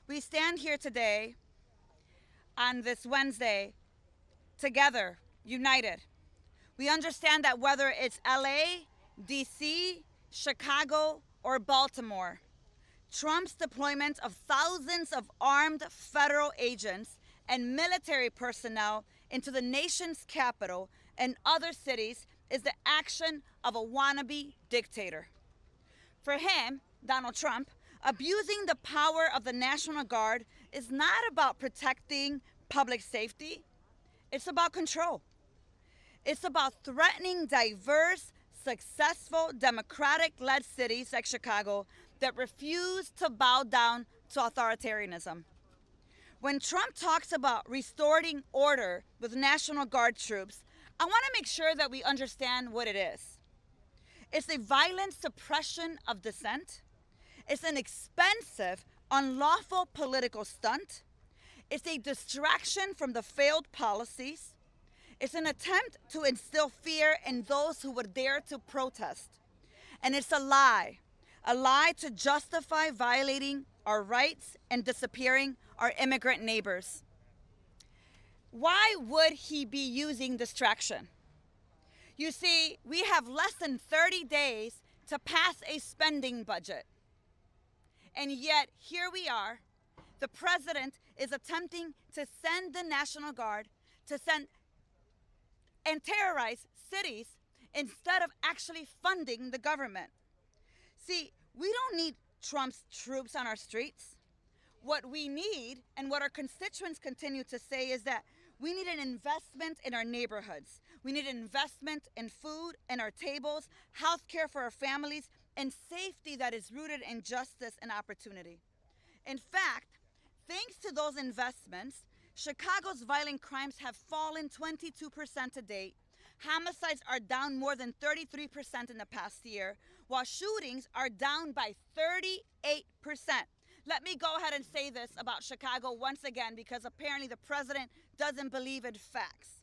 We stand here today on this Wednesday together, united. We understand that whether it's LA, DC, Chicago, or Baltimore, Trump's deployment of thousands of armed federal agents and military personnel into the nation's capital and other cities is the action of a wannabe dictator. For him, Donald Trump, abusing the power of the National Guard is not about protecting public safety. It's about control. It's about threatening diverse, successful, Democratic-led cities like Chicago that refuse to bow down to authoritarianism. When Trump talks about restoring order with National Guard troops, I want to make sure that we understand what it is. It's a violent suppression of dissent. It's an expensive, unlawful political stunt. It's a distraction from the failed policies. It's an attempt to instill fear in those who would dare to protest. And it's a lie to justify violating our rights and disappearing our immigrant neighbors. Why would he be using distraction? You see, we have less than 30 days to pass a spending budget. And yet, here we are. The president is attempting to send the National Guard to send and terrorize cities instead of actually funding the government. See, we don't need Trump's troops on our streets. What we need, and what our constituents continue to say, is that we need an investment in our neighborhoods. We need an investment in food and our tables, health care for our families, and safety that is rooted in justice and opportunity. In fact, thanks to those investments, Chicago's violent crimes have fallen 22% to date. Homicides are down more than 33% in the past year, while shootings are down by 38%. Let me go ahead and say this about Chicago once again, because apparently the president doesn't believe in facts.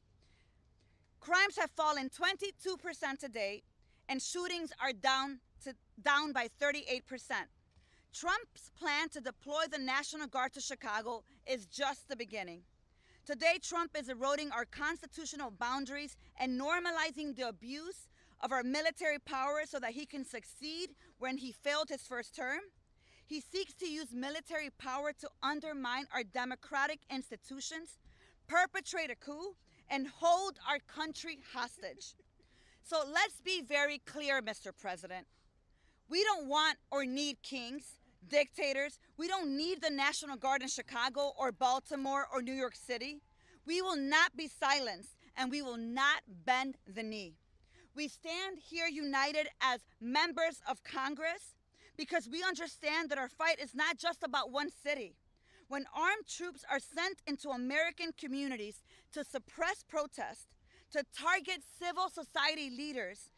Crimes have fallen 22% to date, and shootings are down by 38%. Trump's plan to deploy the National Guard to Chicago is just the beginning. Today, Trump is eroding our constitutional boundaries and normalizing the abuse of our military power so that he can succeed when he failed his first term. He seeks to use military power to undermine our democratic institutions, perpetrate a coup, and hold our country hostage. So let's be very clear, Mr. President. We don't want or need kings, dictators. We don't need the National Guard in Chicago or Baltimore or New York City. We will not be silenced, and we will not bend the knee. We stand here united as members of Congress because we understand that our fight is not just about one city. When armed troops are sent into American communities to suppress protest, to target civil society leaders,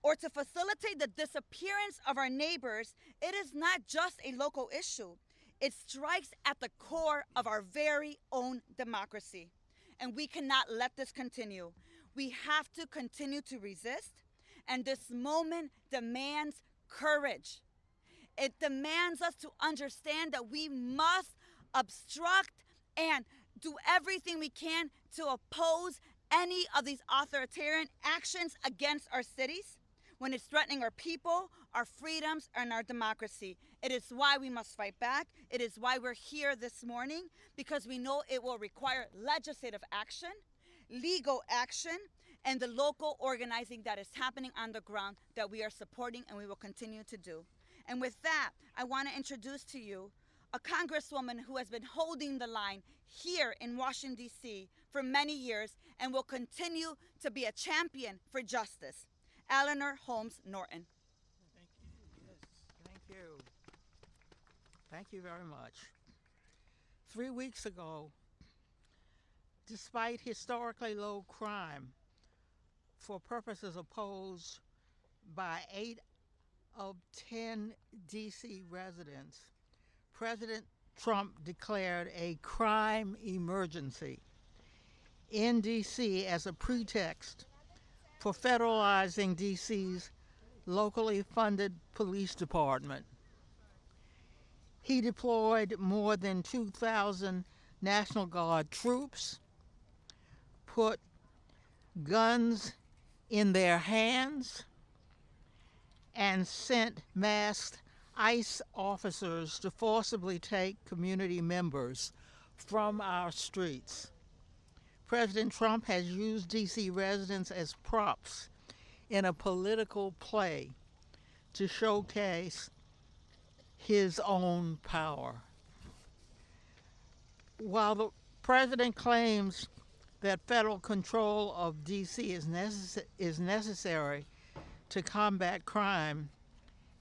or to facilitate the disappearance of our neighbors, it is not just a local issue. It strikes at the core of our very own democracy. And we cannot let this continue. We have to continue to resist, and this moment demands courage. It demands us to understand that we must obstruct and do everything we can to oppose any of these authoritarian actions against our cities when it's threatening our people, our freedoms, and our democracy. It is why we must fight back. It is why we're here this morning, because we know it will require legislative action, legal action, and the local organizing that is happening on the ground that we are supporting and we will continue to do. And with that, I want to introduce to you a Congresswoman who has been holding the line here in Washington, D.C. for many years and will continue to be a champion for justice. Eleanor Holmes Norton. Thank you. Yes, thank you. Thank you very much. 3 weeks ago, despite historically low crime for purposes opposed by 8 of 10 D.C. residents, President Trump declared a crime emergency in D.C. as a pretext for federalizing D.C.'s locally funded police department. He deployed more than 2,000 National Guard troops, put guns in their hands, and sent masked ICE officers to forcibly take community members from our streets. President Trump has used D.C. residents as props in a political play to showcase his own power. While the president claims that federal control of D.C. is necessary to combat crime,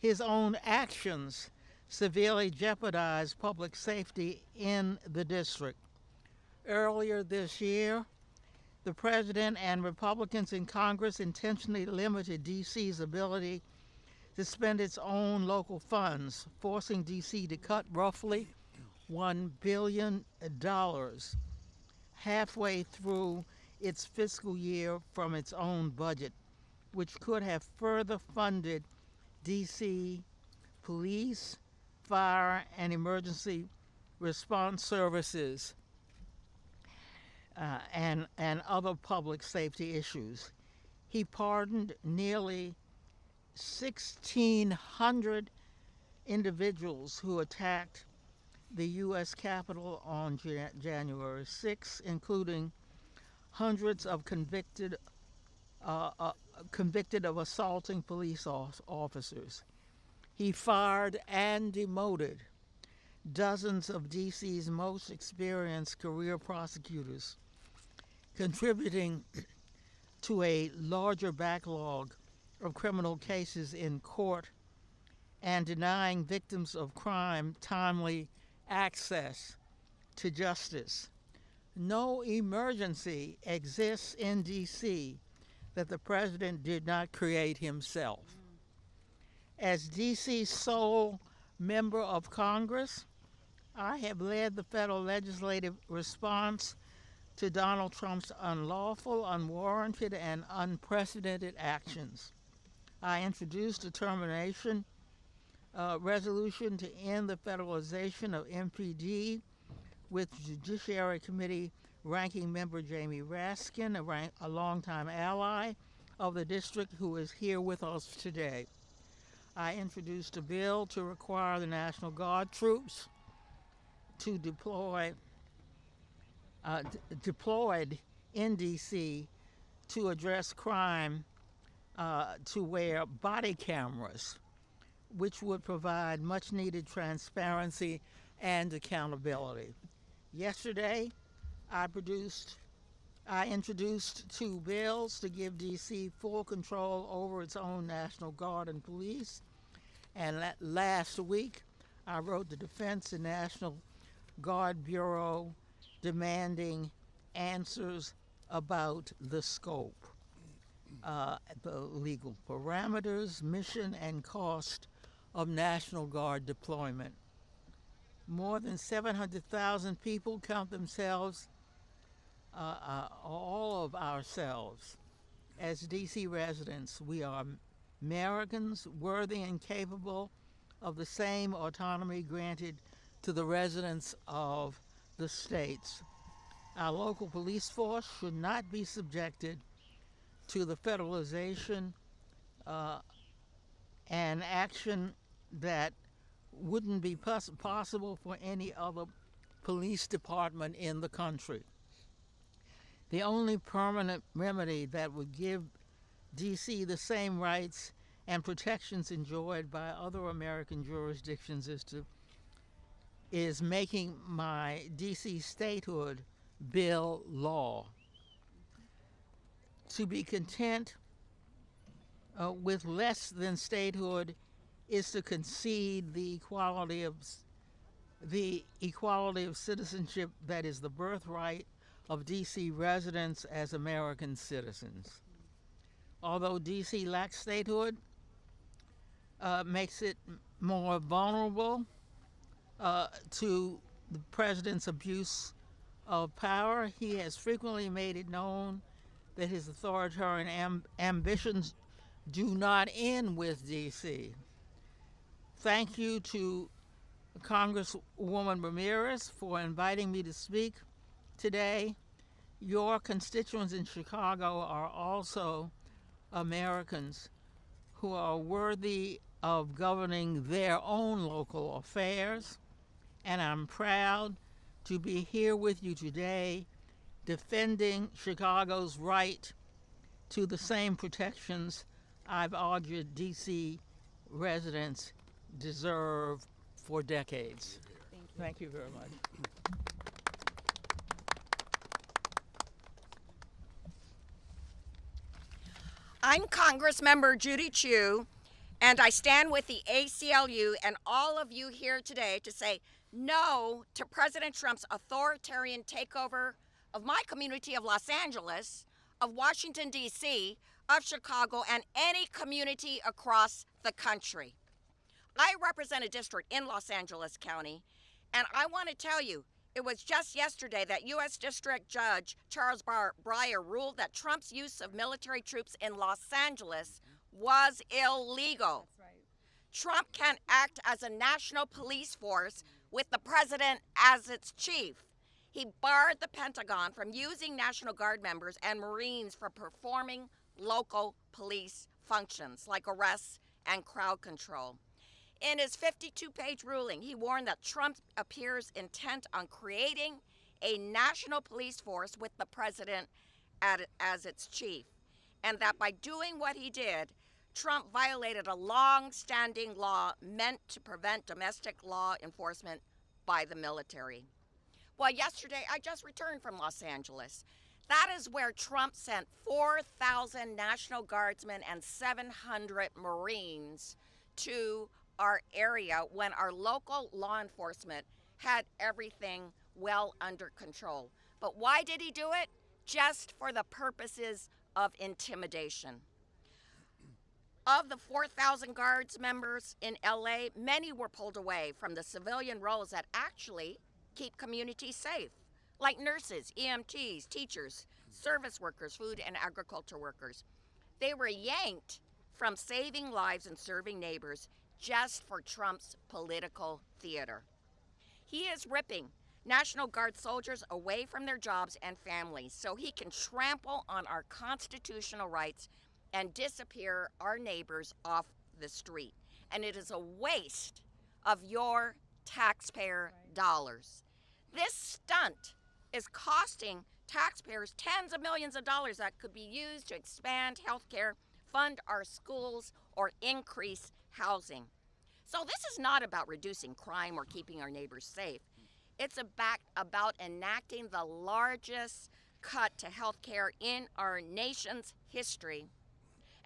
his own actions severely jeopardize public safety in the district. Earlier this year, the president and Republicans in Congress intentionally limited D.C.'s ability to spend its own local funds, forcing D.C. to cut roughly $1 billion halfway through its fiscal year from its own budget, which could have further funded D.C. police, fire, and emergency response services and other public safety issues. He pardoned nearly 1,600 individuals who attacked the U.S. Capitol on January 6, including hundreds of convicted of assaulting police officers. He fired and demoted dozens of D.C.'s most experienced career prosecutors, contributing to a larger backlog of criminal cases in court and denying victims of crime timely access to justice. No emergency exists in D.C. that the president did not create himself. As D.C.'s sole member of Congress, I have led the federal legislative response to Donald Trump's unlawful, unwarranted, and unprecedented actions. I introduced a termination resolution to end the federalization of MPD with Judiciary Committee Ranking Member Jamie Raskin, a longtime ally of the district who is here with us today. I introduced a bill to require the National Guard troops to deployed in D.C. to address crime to wear body cameras, which would provide much needed transparency and accountability. Yesterday, I introduced two bills to give D.C. full control over its own National Guard and police. And last week, I wrote the Defense and National Guard Bureau demanding answers about the scope, the legal parameters, mission, and cost of National Guard deployment. More than 700,000 people count themselves, all of ourselves, as D.C. residents. We are Americans worthy and capable of the same autonomy granted to the residents of the states. Our local police force should not be subjected to the federalization and action that wouldn't be possible for any other police department in the country. The only permanent remedy that would give D.C. the same rights and protections enjoyed by other American jurisdictions is making my D.C. statehood bill law. To be content with less than statehood is to concede the equality of citizenship that is the birthright of D.C. residents as American citizens. Although D.C. lacks statehood, makes it more vulnerable to the president's abuse of power. He has frequently made it known that his authoritarian ambitions do not end with D.C. Thank you to Congresswoman Ramirez, for inviting me to speak today. Your constituents in Chicago are also Americans who are worthy of governing their own local affairs, and I'm proud to be here with you today defending Chicago's right to the same protections I've argued D.C. residents deserve for decades. Thank you very much. I'm Congressmember Judy Chu, and I stand with the ACLU and all of you here today to say no to President Trump's authoritarian takeover of my community of Los Angeles, of Washington, D.C., of Chicago, and any community across the country. I represent a district in Los Angeles County, and I want to tell you, it was just yesterday that U.S. District Judge Charles Breyer ruled that Trump's use of military troops in Los Angeles was illegal. That's right. Trump can act as a national police force with the president as its chief. He barred the Pentagon from using National Guard members and Marines for performing local police functions like arrests and crowd control. In his 52-page ruling, he warned that Trump appears intent on creating a national police force with the president as its chief, and that by doing what he did, Trump violated a long-standing law meant to prevent domestic law enforcement by the military. Well, yesterday, I just returned from Los Angeles. That is where Trump sent 4,000 National Guardsmen and 700 Marines to our area when our local law enforcement had everything well under control. But why did he do it? Just for the purposes of intimidation. Of the 4,000 Guards members in LA, many were pulled away from the civilian roles that actually keep communities safe, like nurses, EMTs, teachers, service workers, food and agriculture workers. They were yanked from saving lives and serving neighbors just for Trump's political theater. He is ripping National Guard soldiers away from their jobs and families so he can trample on our constitutional rights and disappear our neighbors off the street. And it is a waste of your taxpayer dollars. This stunt is costing taxpayers tens of millions of dollars that could be used to expand health care, fund our schools, or increase housing. So this is not about reducing crime or keeping our neighbors safe. It's about enacting the largest cut to health care in our nation's history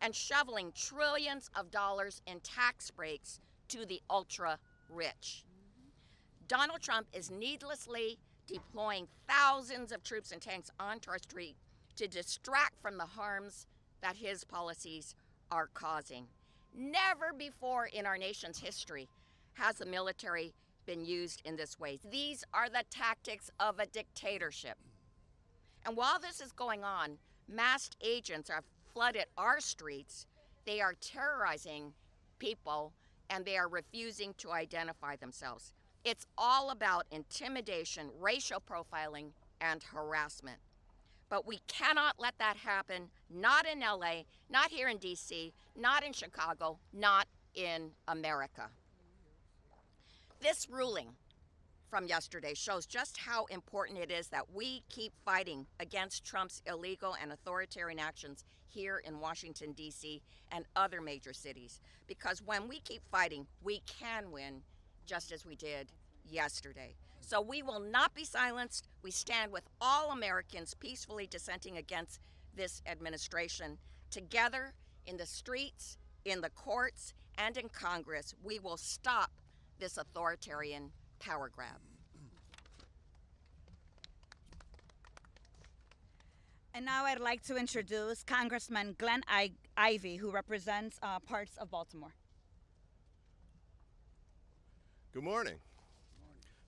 and shoveling trillions of dollars in tax breaks to the ultra-rich. Donald Trump is needlessly deploying thousands of troops and tanks onto our street to distract from the harms that his policies are causing. Never before in our nation's history has the military been used in this way. These are the tactics of a dictatorship. And while this is going on, masked agents have flooded our streets. They are terrorizing people and they are refusing to identify themselves. It's all about intimidation, racial profiling, and harassment. But we cannot let that happen, not in LA, not here in DC, not in Chicago, not in America. This ruling from yesterday shows just how important it is that we keep fighting against Trump's illegal and authoritarian actions here in Washington, D.C. and other major cities. Because when we keep fighting, we can win, just as we did yesterday. So we will not be silenced. We stand with all Americans peacefully dissenting against this administration. Together, in the streets, in the courts, and in Congress, we will stop this authoritarian power grab. And now I'd like to introduce Congressman Glenn Ivey, who represents parts of Baltimore. Good morning.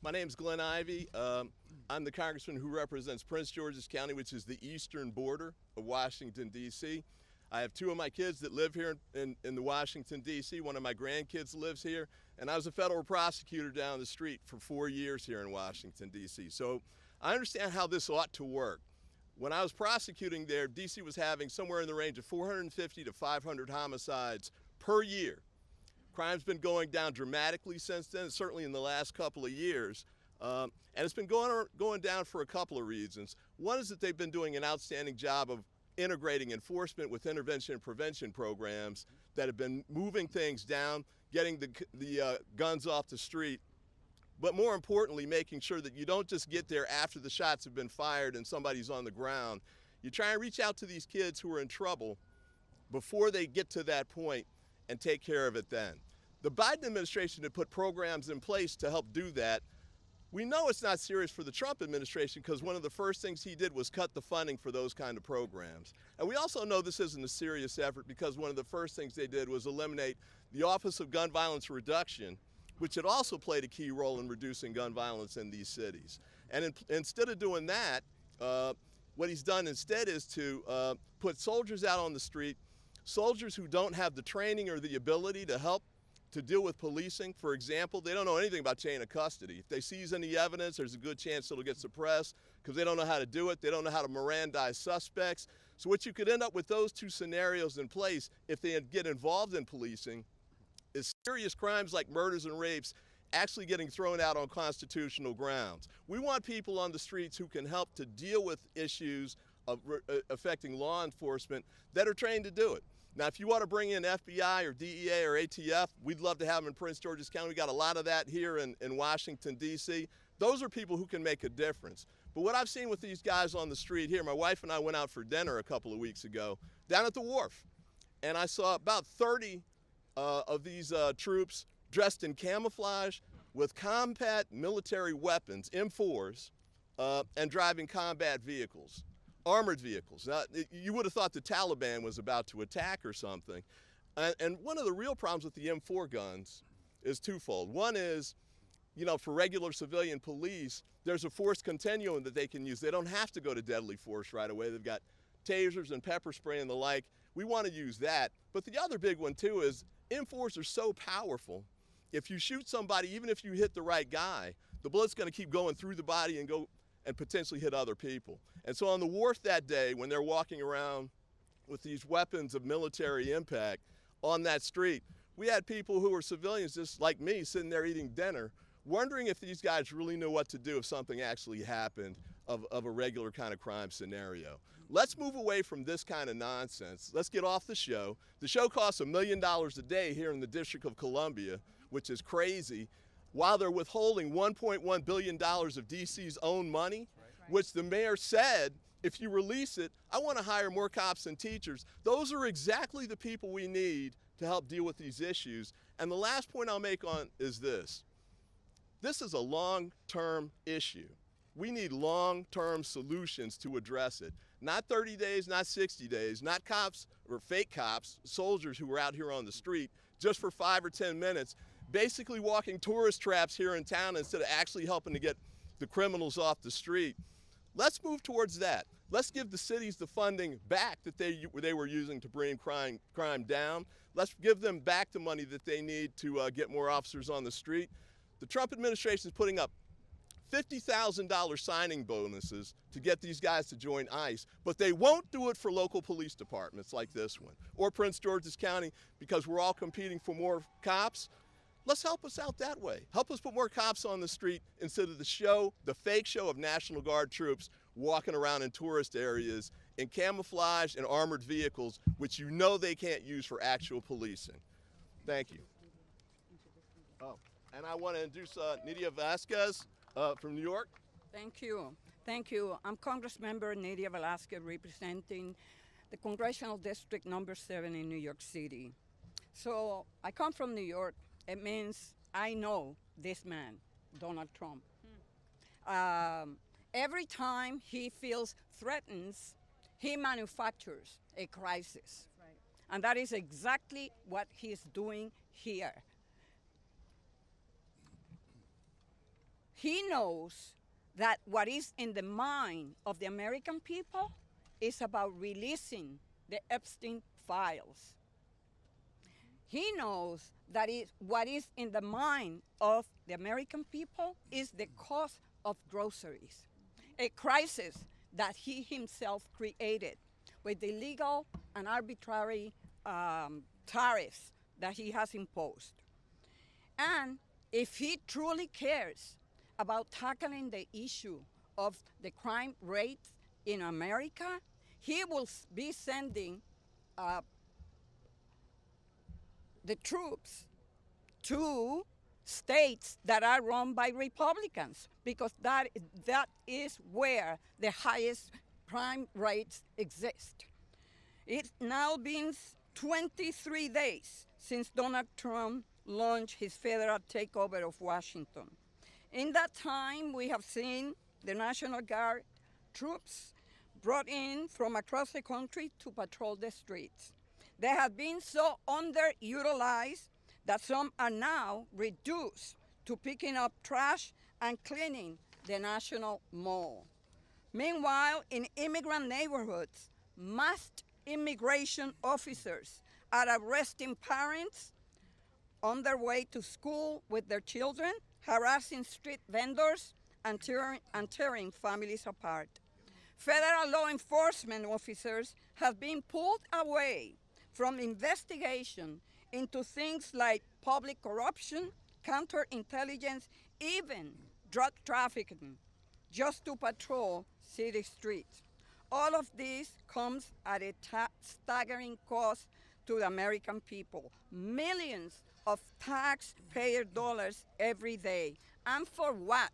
My name is Glenn Ivey. I'm the congressman who represents Prince George's County, which is the eastern border of Washington, D.C. I have two of my kids that live here in the Washington, D.C. One of my grandkids lives here. And I was a federal prosecutor down the street for 4 years here in Washington, D.C. So I understand how this ought to work. When I was prosecuting there, D.C. was having somewhere in the range of 450 to 500 homicides per year. Crime's been going down dramatically since then, certainly in the last couple of years. And it's been going down for a couple of reasons. One is that they've been doing an outstanding job of integrating enforcement with intervention and prevention programs that have been moving things down, getting the guns off the street, but more importantly, making sure that you don't just get there after the shots have been fired and somebody's on the ground. You try and reach out to these kids who are in trouble before they get to that point and take care of it then. The Biden administration had put programs in place to help do that. We know it's not serious for the Trump administration because one of the first things he did was cut the funding for those kind of programs. And we also know this isn't a serious effort because one of the first things they did was eliminate the Office of Gun Violence Reduction, which had also played a key role in reducing gun violence in these cities. And instead of doing that, what he's done instead is to put soldiers out on the street, soldiers who don't have the training or the ability to help to deal with policing. For example, they don't know anything about chain of custody. If they seize any evidence, there's a good chance it'll get suppressed because they don't know how to do it. They don't know how to Mirandize suspects. So what you could end up with those two scenarios in place if they get involved in policing is serious crimes like murders and rapes actually getting thrown out on constitutional grounds. We want people on the streets who can help to deal with issues of affecting law enforcement that are trained to do it. Now, if you want to bring in FBI or DEA or ATF, we'd love to have them in Prince George's County. We got a lot of that here in Washington, D.C. Those are people who can make a difference. But what I've seen with these guys on the street here, my wife and I went out for dinner a couple of weeks ago down at the wharf, and I saw about 30 of these troops dressed in camouflage with combat military weapons, M4s, and driving combat vehicles, armored vehicles. Now, you would have thought the Taliban was about to attack or something. And one of the real problems with the M4 guns is twofold. One is, you know, for regular civilian police, there's a force continuum that they can use. They don't have to go to deadly force right away. They've got tasers and pepper spray and the like. We want to use that. But the other big one, too, is M4s are so powerful. If you shoot somebody, even if you hit the right guy, the bullet's going to keep going through the body and go and potentially hit other people. And so on the wharf that day, when they're walking around with these weapons of military impact on that street, we had people who were civilians just like me sitting there eating dinner, wondering if these guys really knew what to do if something actually happened of a regular kind of crime scenario. Let's move away from this kind of nonsense. Let's get off the show. The show costs $1 million a day here in the District of Columbia, which is crazy, while they're withholding $1.1 billion of DC's own money, which the mayor said, if you release it, I want to hire more cops and teachers. Those are exactly the people we need to help deal with these issues. And the last point I'll make on is this. This is a long-term issue. We need long-term solutions to address it. Not 30 days, not 60 days, not cops or fake cops, soldiers who are out here on the street just for 5 or 10 minutes, basically walking tourist traps here in town instead of actually helping to get the criminals off the street. Let's move towards that. Let's give the cities the funding back that they were using to bring crime down. Let's give them back the money that they need to get more officers on the street. The Trump administration is putting up $50,000 signing bonuses to get these guys to join ICE, but they won't do it for local police departments like this one or Prince George's County because we're all competing for more cops. Let's help us out that way. Help us put more cops on the street instead of the fake show of National Guard troops walking around in tourist areas in camouflage and armored vehicles, which you know they can't use for actual policing. Thank you. Oh, and I want to introduce Nydia Vasquez from New York. Thank you. Thank you. I'm Congressmember Nydia Velasquez representing the Congressional District number 7 in New York City. So I come from New York. It means I know this man, Donald Trump. Every time he feels threatened, he manufactures a crisis. Right. And that is exactly what he's doing here. He knows that what is in the mind of the American people is about releasing the Epstein files. He knows that what is in the mind of the American people is the cost of groceries, a crisis that he himself created with the illegal and arbitrary tariffs that he has imposed. And if he truly cares about tackling the issue of the crime rates in America, he will be sending the troops to states that are run by Republicans, because that is where the highest crime rates exist. It's now been 23 days since Donald Trump launched his federal takeover of Washington. In that time, we have seen the National Guard troops brought in from across the country to patrol the streets. They have been so underutilized that some are now reduced to picking up trash and cleaning the National Mall. Meanwhile, in immigrant neighborhoods, masked immigration officers are arresting parents on their way to school with their children, harassing street vendors, and tearing families apart. Federal law enforcement officers have been pulled away from investigation into things like public corruption, counterintelligence, even drug trafficking, just to patrol city streets. All of this comes at a staggering cost to the American people. Millions of taxpayer dollars every day. And for what?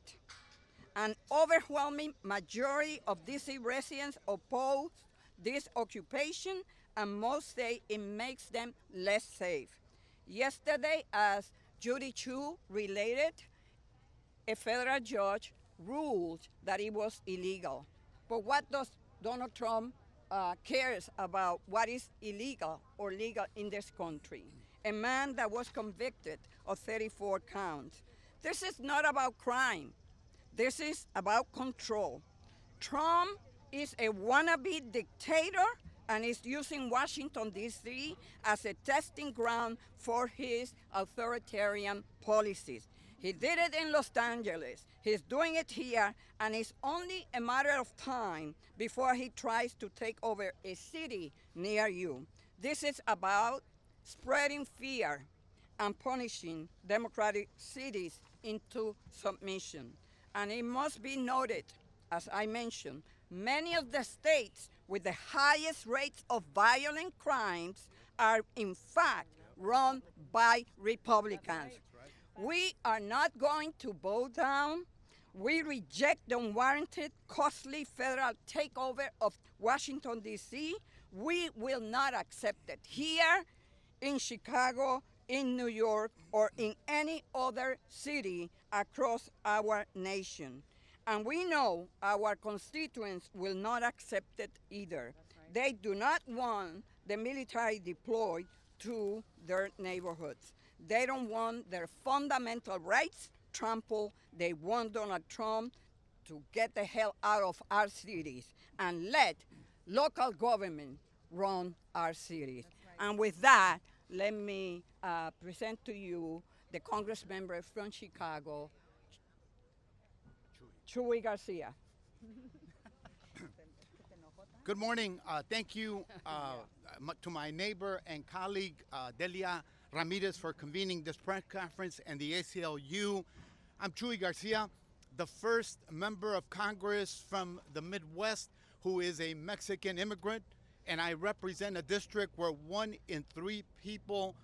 An overwhelming majority of DC residents oppose this occupation, and most say it makes them less safe. Yesterday, as Judy Chu related, a federal judge ruled that it was illegal. But what does Donald Trump cares about what is illegal or legal in this country? A man that was convicted of 34 counts. This is not about crime. This is about control. Trump is a wannabe dictator and is using Washington, D.C. as a testing ground for his authoritarian policies. He did it in Los Angeles, he's doing it here, and it's only a matter of time before he tries to take over a city near you. This is about spreading fear and punishing democratic cities into submission. And it must be noted, as I mentioned, many of the states with the highest rates of violent crimes are in fact run by Republicans. We are not going to bow down. We reject the unwarranted, costly federal takeover of Washington, D.C. We will not accept it here, in Chicago, in New York, or in any other city across our nation. And we know our constituents will not accept it either. They do not want the military deployed to their neighborhoods. They don't want their fundamental rights trampled. They want Donald Trump to get the hell out of our cities and let local government run our cities. And with that, let me present to you the Congress member from Chicago, Chuy Garcia. Good morning. Thank you to my neighbor and colleague, Delia Ramirez, for convening this press conference, and the ACLU. I'm Chuy Garcia, the first member of Congress from the Midwest who is a Mexican immigrant, and I represent a district where 1 in 3 people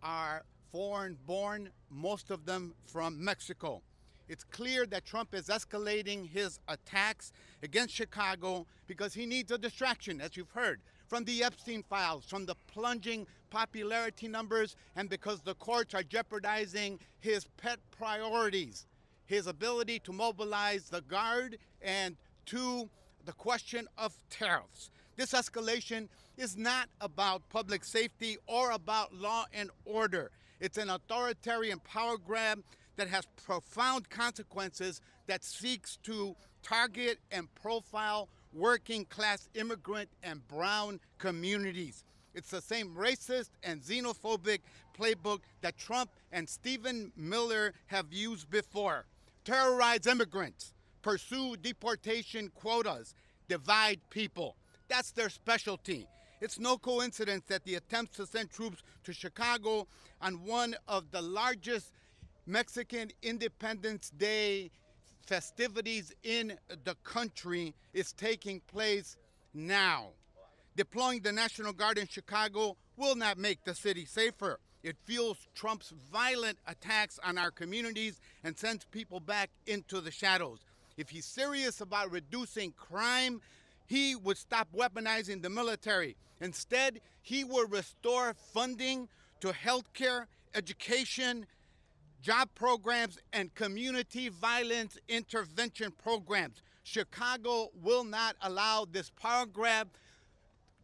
are foreign-born, most of them from Mexico. It's clear that Trump is escalating his attacks against Chicago because he needs a distraction, as you've heard, from the Epstein files, from the plunging popularity numbers, and because the courts are jeopardizing his pet priorities, his ability to mobilize the Guard, and to the question of tariffs. This escalation is not about public safety or about law and order. It's an authoritarian power grab that has profound consequences, that seeks to target and profile working class immigrant and brown communities. It's the same racist and xenophobic playbook that Trump and Stephen Miller have used before. Terrorize immigrants, pursue deportation quotas, divide people. That's their specialty. It's no coincidence that the attempts to send troops to Chicago on one of the largest Mexican Independence Day festivities in the country is taking place now. Deploying the National Guard in Chicago will not make the city safer. It fuels Trump's violent attacks on our communities and sends people back into the shadows. If he's serious about reducing crime, he would stop weaponizing the military. Instead, he will restore funding to healthcare, education, job programs, and community violence intervention programs. Chicago will not allow this power grab.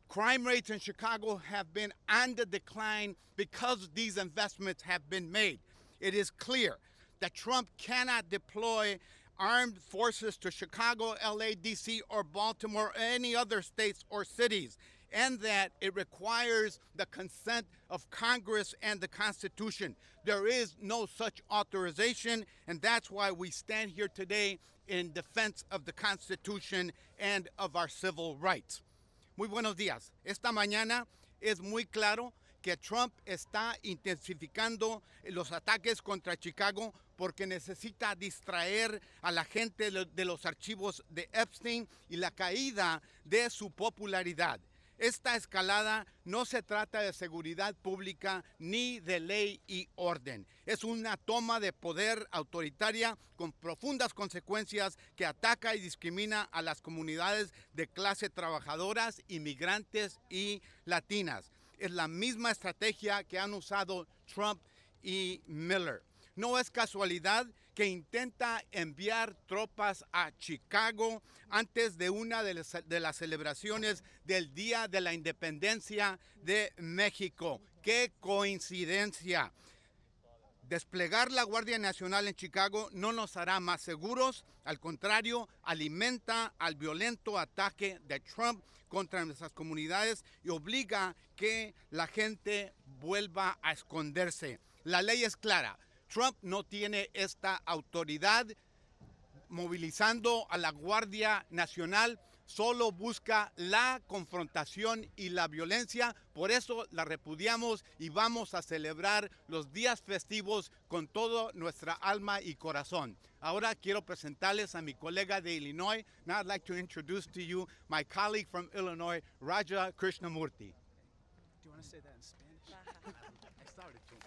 Crime rates in Chicago have been on the decline because these investments have been made. It is clear that Trump cannot deploy armed forces to Chicago, LA, DC, or Baltimore, or any other states or cities, and that it requires the consent of Congress and the Constitution. There is no such authorization, and that's why we stand here today in defense of the Constitution and of our civil rights. Muy buenos días. Esta mañana es muy claro que Trump está intensificando los ataques contra Chicago porque necesita distraer a la gente de los archivos de Epstein y la caída de su popularidad. Esta escalada no se trata de seguridad pública ni de ley y orden. Es una toma de poder autoritaria con profundas consecuencias que ataca y discrimina a las comunidades de clase trabajadoras, inmigrantes y latinas. Es la misma estrategia que han usado Trump y Miller. No es casualidad que intenta enviar tropas a Chicago antes de una de las celebraciones del Día de la Independencia de México. ¡Qué coincidencia! Desplegar la Guardia Nacional en Chicago no nos hará más seguros, al contrario, alimenta al violento ataque de Trump contra nuestras comunidades y obliga que la gente vuelva a esconderse. La ley es clara. Trump no tiene esta autoridad movilizando a la Guardia Nacional, solo busca la confrontación y la violencia. Por eso la repudiamos y vamos a celebrar los días festivos con toda nuestra alma y corazón. Ahora quiero presentarles a mi colega de Illinois. Now I'd like to introduce to you my colleague from Illinois, Raja Krishnamurti. Do you want to say that in Spanish? I started to.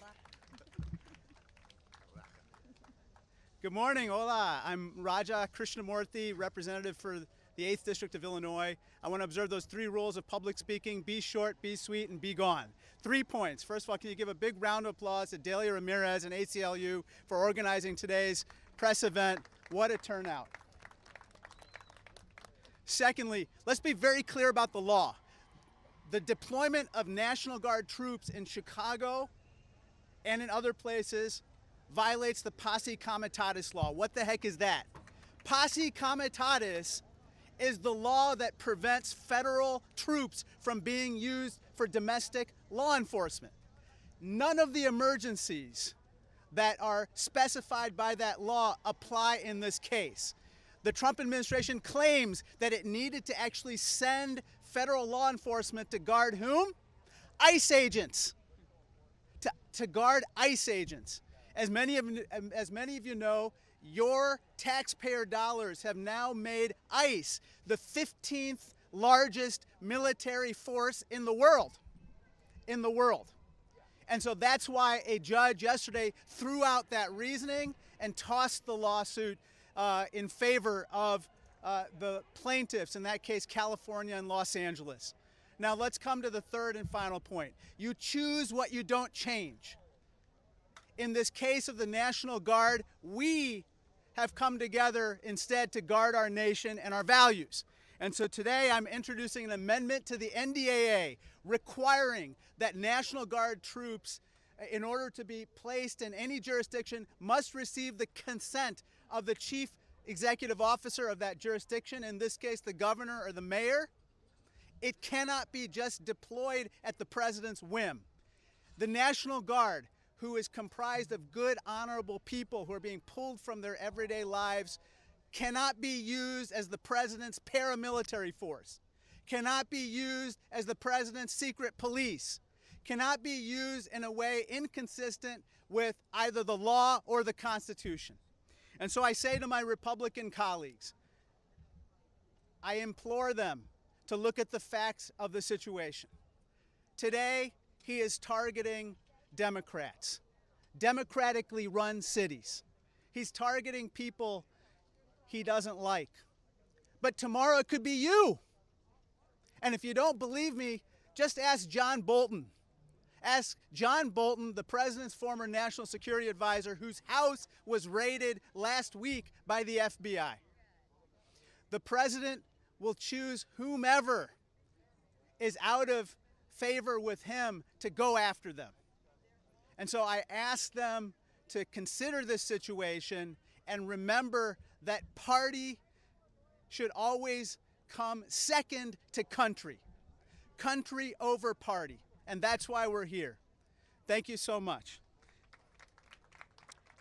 Good morning, hola. I'm Raja Krishnamurti, representative for the 8th District of Illinois. I want to observe those 3 rules of public speaking: be short, be sweet, and be gone. 3 points. First of all, can you give a big round of applause to Delia Ramirez and ACLU for organizing today's press event? What a turnout. Secondly, let's be very clear about the law. The deployment of National Guard troops in Chicago and in other places violates the posse comitatus law. What the heck is that? Posse comitatus is the law that prevents federal troops from being used for domestic law enforcement. None of the emergencies that are specified by that law apply in this case. The Trump administration claims that it needed to actually send federal law enforcement to guard whom? ICE agents. To guard ICE agents. As many of you know, your taxpayer dollars have now made ICE the 15th largest military force in the world. And so that's why a judge yesterday threw out that reasoning and tossed the lawsuit in favor of the plaintiffs, in that case California and Los Angeles. Now let's come to the third and final point. You choose what you don't change. In this case of the National Guard, we have come together instead to guard our nation and our values. And so today I'm introducing an amendment to the NDAA requiring that National Guard troops, in order to be placed in any jurisdiction, must receive the consent of the chief executive officer of that jurisdiction, in this case the governor or the mayor, It cannot be just deployed at the president's whim. The National Guard, who is comprised of good, honorable people who are being pulled from their everyday lives, cannot be used as the president's paramilitary force, cannot be used as the president's secret police, cannot be used in a way inconsistent with either the law or the Constitution. And so I say to my Republican colleagues, I implore them to look at the facts of the situation. Today, he is targeting Democrats, democratically run cities. He's targeting people he doesn't like. But tomorrow it could be you. And if you don't believe me, just ask John Bolton. Ask John Bolton, the president's former national security advisor, whose house was raided last week by the FBI. The president will choose whomever is out of favor with him to go after them. And so I ask them to consider this situation and remember that party should always come second to country. Country over party. And that's why we're here. Thank you so much.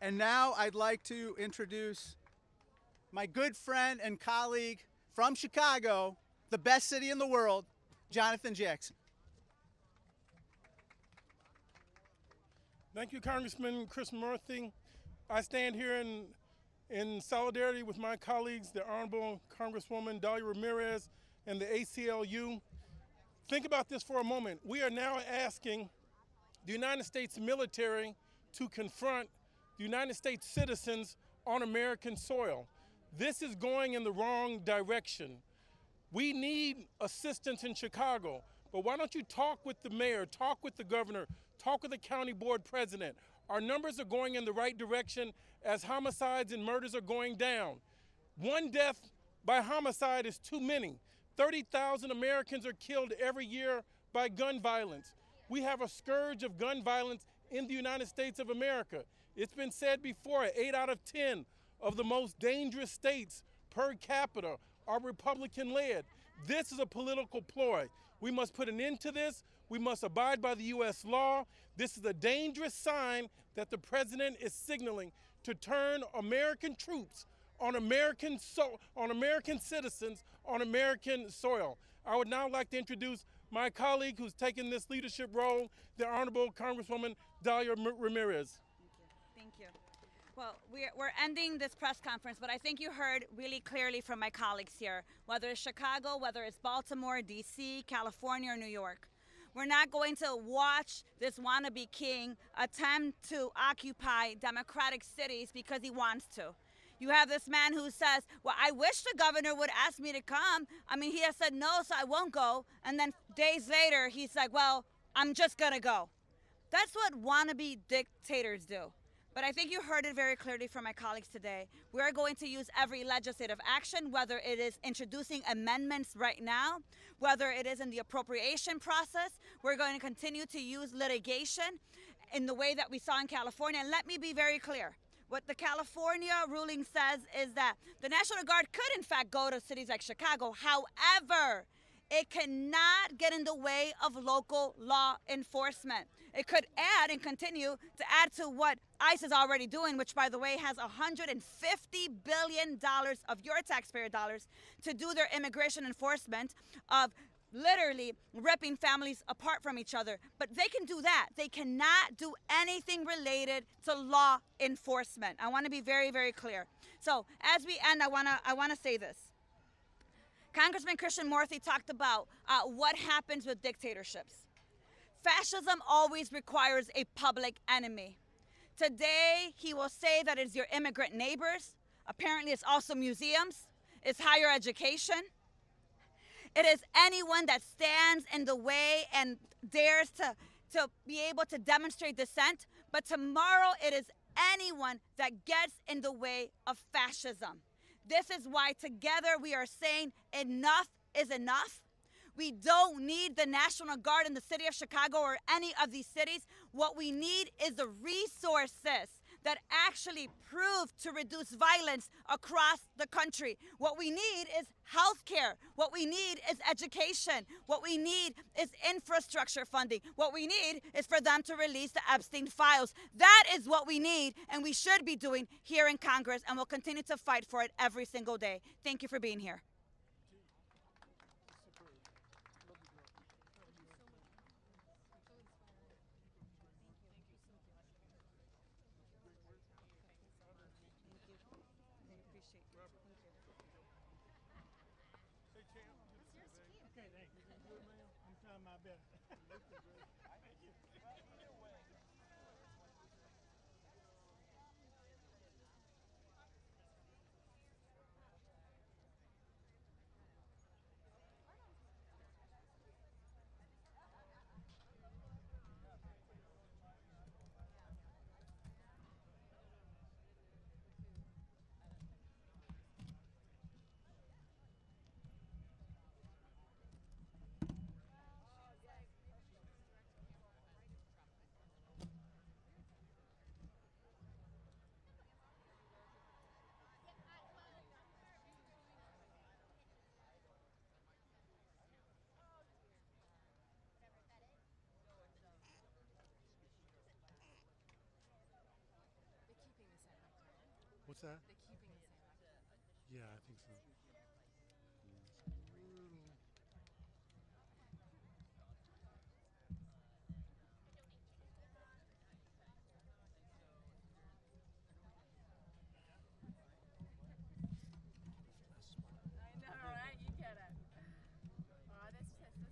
And now I'd like to introduce my good friend and colleague from Chicago, the best city in the world, Jonathan Jackson. Thank you, Congressman Chris Murphy. I stand here in solidarity with my colleagues, the Honorable Congresswoman Dalia Ramirez and the ACLU. Think about this for a moment. We are now asking the United States military to confront the United States citizens on American soil. This is going in the wrong direction. We need assistance in Chicago, but why don't you talk with the mayor, talk with the governor, talk with the county board president. Our numbers are going in the right direction as homicides and murders are going down. One death by homicide is too many. 30,000 Americans are killed every year by gun violence. We have a scourge of gun violence in the United States of America. It's been said before, 8 out of 10 of the most dangerous states per capita are Republican-led. This is a political ploy. We must put an end to this. We must abide by the U.S. law. This is a dangerous sign that the president is signaling to turn American troops on American citizens on American soil. I would now like to introduce my colleague who's taken this leadership role, the Honorable Congresswoman Dalia Ramirez. Thank you. Well, we're ending this press conference, but I think you heard really clearly from my colleagues here, whether it's Chicago, whether it's Baltimore, D.C., California, or New York. We're not going to watch this wannabe king attempt to occupy democratic cities because he wants to. You have this man who says, well, I wish the governor would ask me to come. I mean, he has said no, so I won't go. And then days later, he's like, well, I'm just going to go. That's what wannabe dictators do. But I think you heard it very clearly from my colleagues today. We're going to use every legislative action, whether it is introducing amendments right now, whether it is in the appropriation process. We're going to continue to use litigation in the way that we saw in California. And let me be very clear. What the California ruling says is that the National Guard could, in fact, go to cities like Chicago. However, it cannot get in the way of local law enforcement. It could add and continue to add to what ICE is already doing, which, by the way, has $150 billion of your taxpayer dollars to do their immigration enforcement of literally ripping families apart from each other. But they can do that. They cannot do anything related to law enforcement. I want to be very, very clear. So as we end, I want to say this. Congressman Christian Murphy talked about what happens with dictatorships. Fascism always requires a public enemy. Today, he will say that it's your immigrant neighbors. Apparently, it's also museums. It's higher education. It is anyone that stands in the way and dares to be able to demonstrate dissent. But tomorrow, it is anyone that gets in the way of fascism. This is why together we are saying enough is enough. We don't need the National Guard in the city of Chicago or any of these cities. What we need is the resources that actually prove to reduce violence across the country. What we need is health care. What we need is education. What we need is infrastructure funding. What we need is for them to release the Epstein files. That is what we need and we should be doing here in Congress, and we'll continue to fight for it every single day. Thank you for being here. Okay, thank you. Good, ma'am. I'm trying my best. What's that? Yeah, I think so. I know, right? You get it. Oh, this makes me.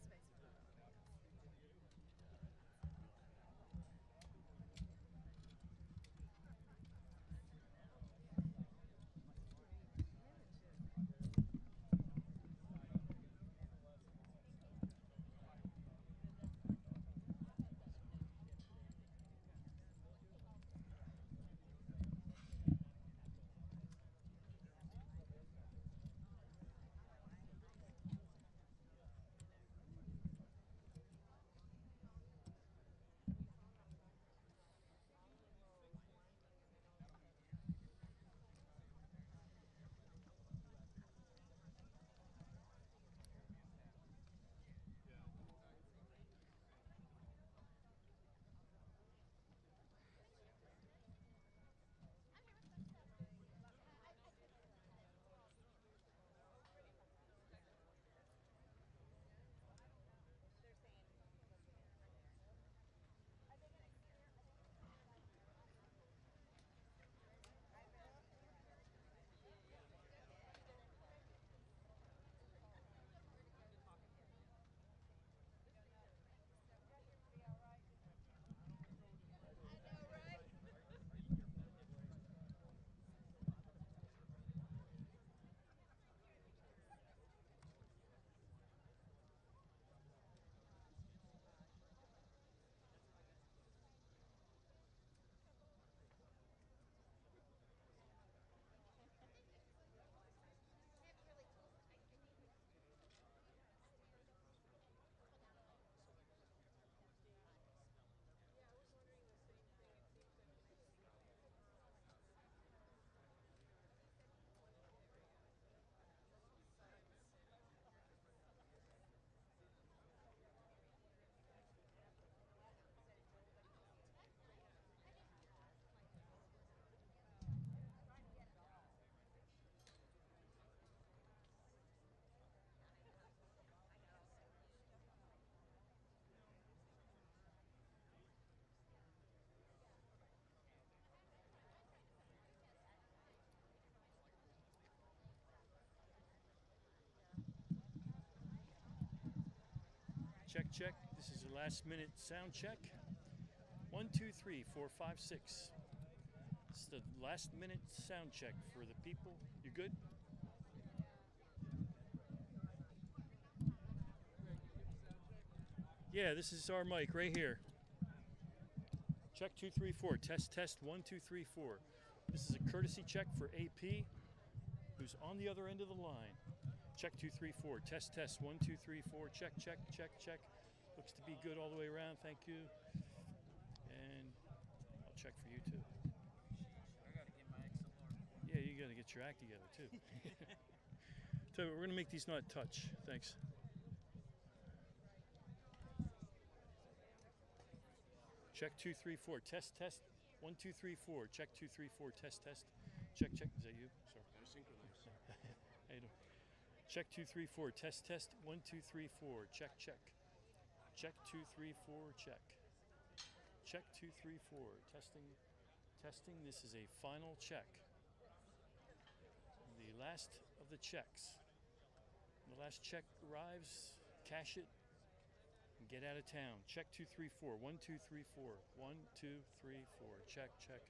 Check, check. This is your last minute sound check. 1, 2, 3, 4, 5, 6. It's the last minute sound check for the people. You good? Yeah, this is our mic right here. Check 2, 3, 4. Test, test 1, 2, 3, 4. This is a courtesy check for AP, who's on the other end of the line. Check 2, 3, 4. Test, test 1, 2, 3, 4. Check, check, check, check. Looks to be good all the way around. Thank you. And I'll check for you too. you got to get your act together too. Tell you what, we're going to make these not touch. Thanks. Check 2 3 4. Test test. 1 2 3 4. Check 2 3 4. Test test. Check check. Is that you? Sorry. How you doing? Check 2 3 4. Test test. 1 2 3 4. Check check. Check 2 3 4. Check. Check 2 3 4. Testing. Testing. This is a final check. The last of the checks. When the last check arrives, cash it, and get out of town. Check 2 3 4. 1 2 3 4. 1 2 3 4. Check check.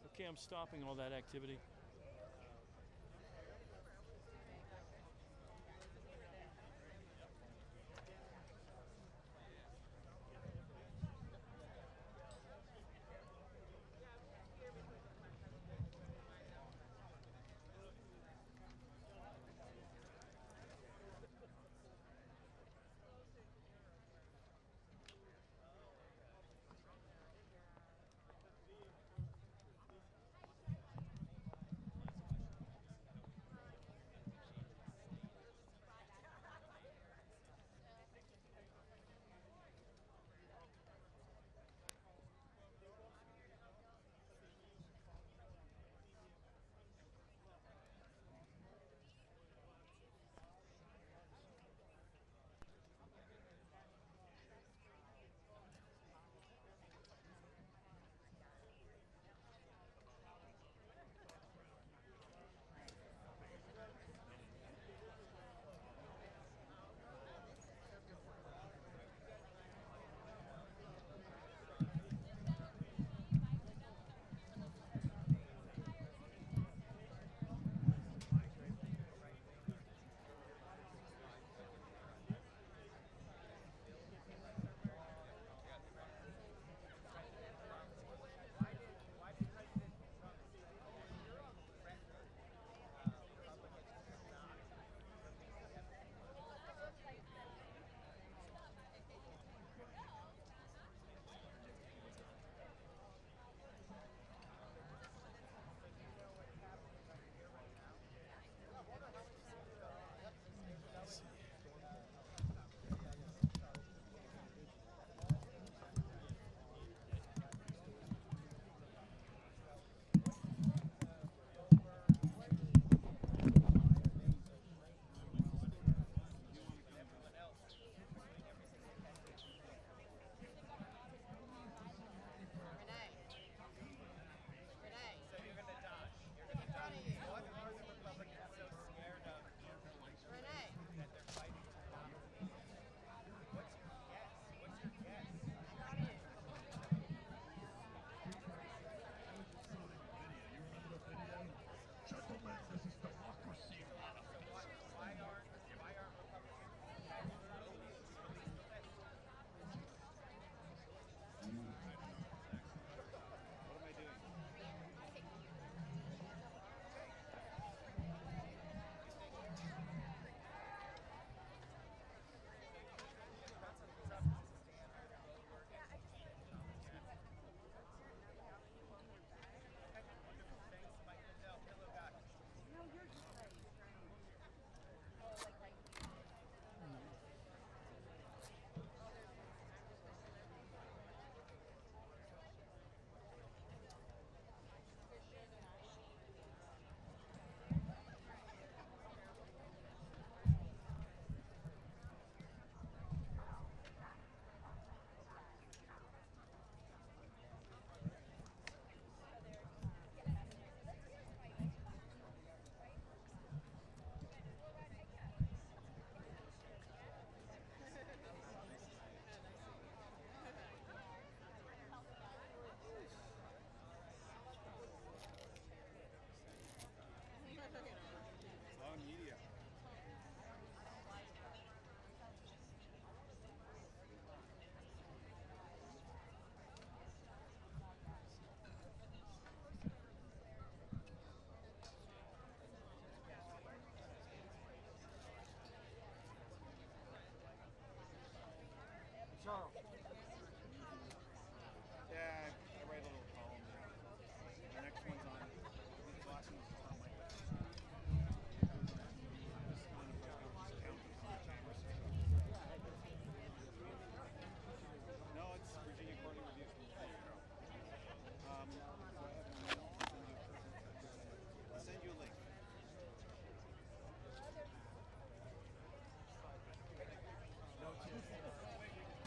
Okay, I'm stopping all that activity.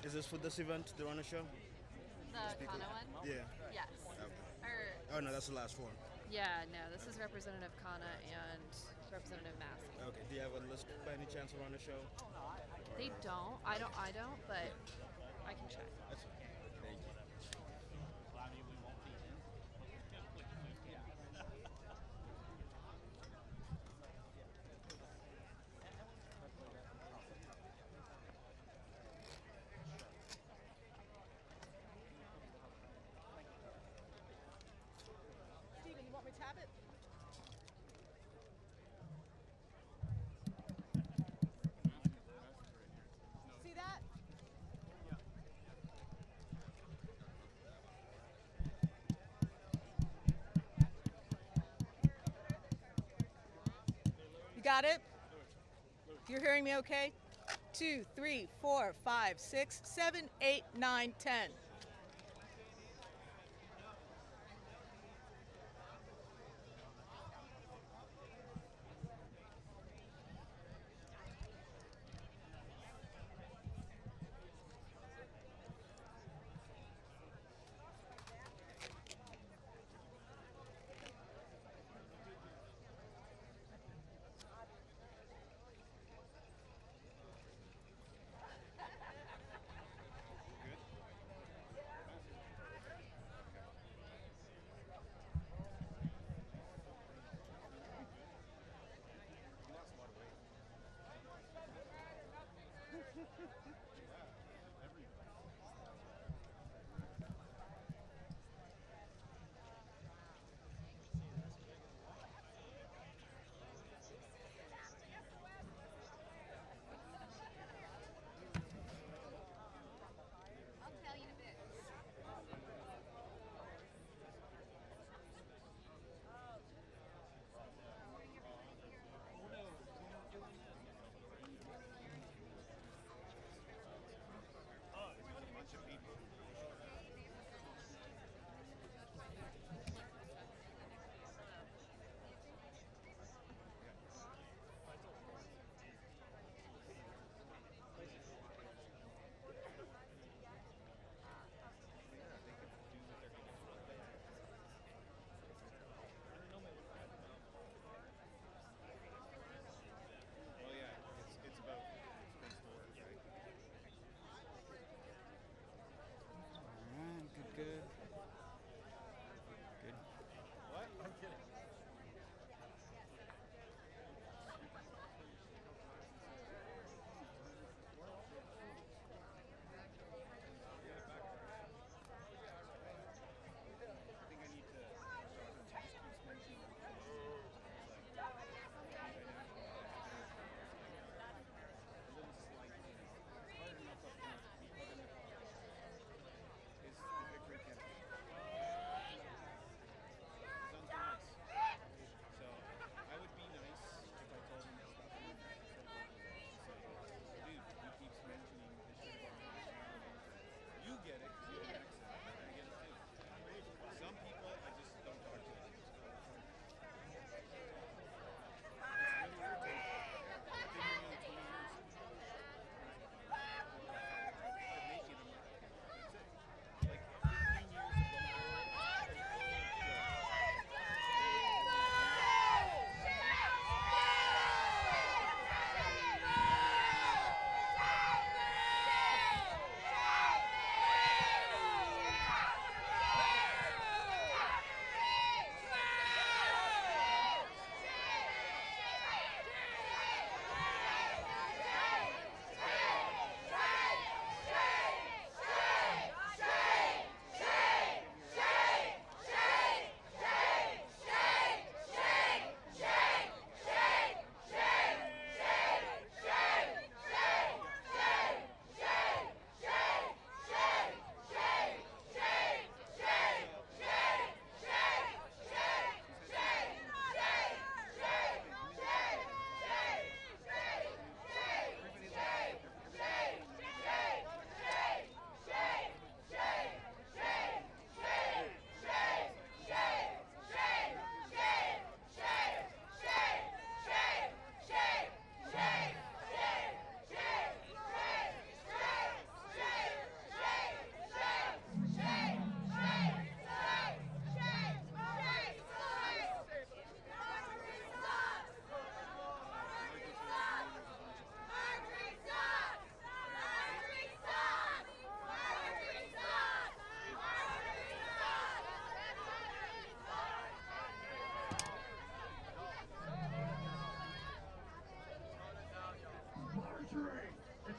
Is this for this event, the runner show? The Kana one? Yeah. Yes. Okay. Oh no, that's the last one. Yeah, no, this is Representative Kana and Representative Massey. Okay. Do you have a list by any chance to run a show? They don't. I don't, but I can check. That's okay. Thank you. Steven, you want me to have it? See that? You got it? You're hearing me okay? 2, 3, 4, 5, 6, 7, 8, 9, 10.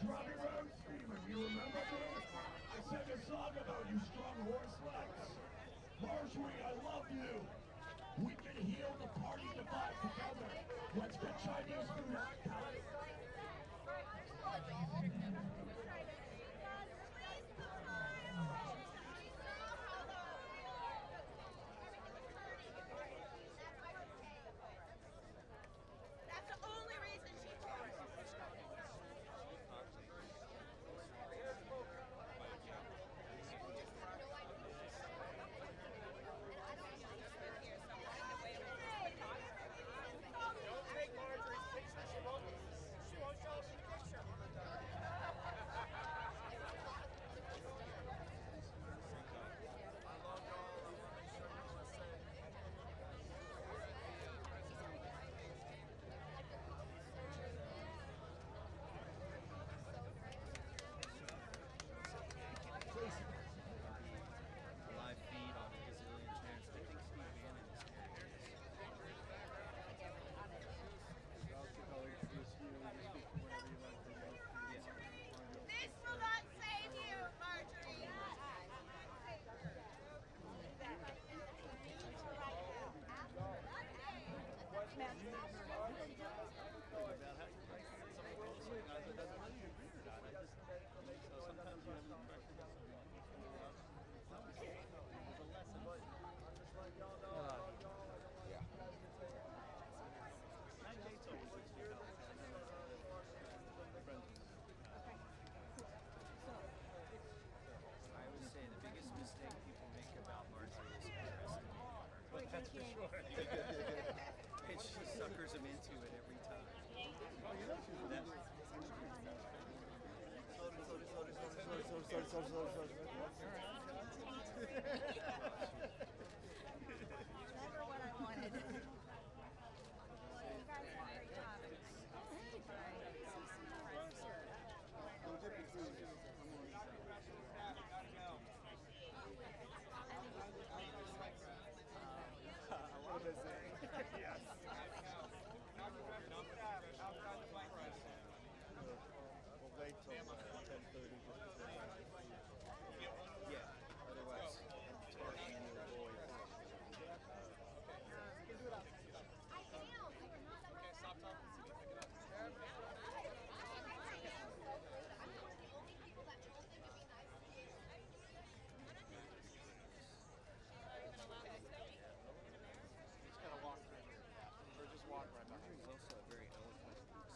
driving around screaming. You remember this? I sang a song about you strong horse legs. Marjorie, I love you. We can heal the party divide together. Let's get Chinese food on the palate. That's the only reason she told us. Live feed on a gazillion channels. I think Steve Bannon is This will not save you, Marjorie. I always say the biggest mistake people make about Marjorie is underestimating her. But that's for sure. And she suckers them into it every time. Never what I wanted. You guys did a great job. We'll wait till 10:30 just to say. Yeah, otherwise, talking into the void. He's also a very eloquent speaker.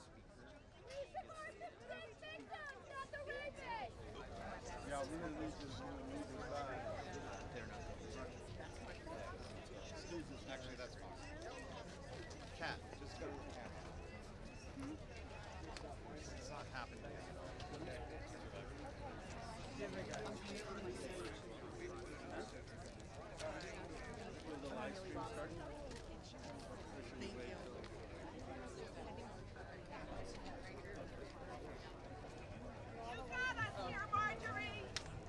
Yeah, we're gonna leave this side. They're not Actually, that's fine. Cat, just go to the cat. It's not happening yet. Will the live stream start? Or should we wait till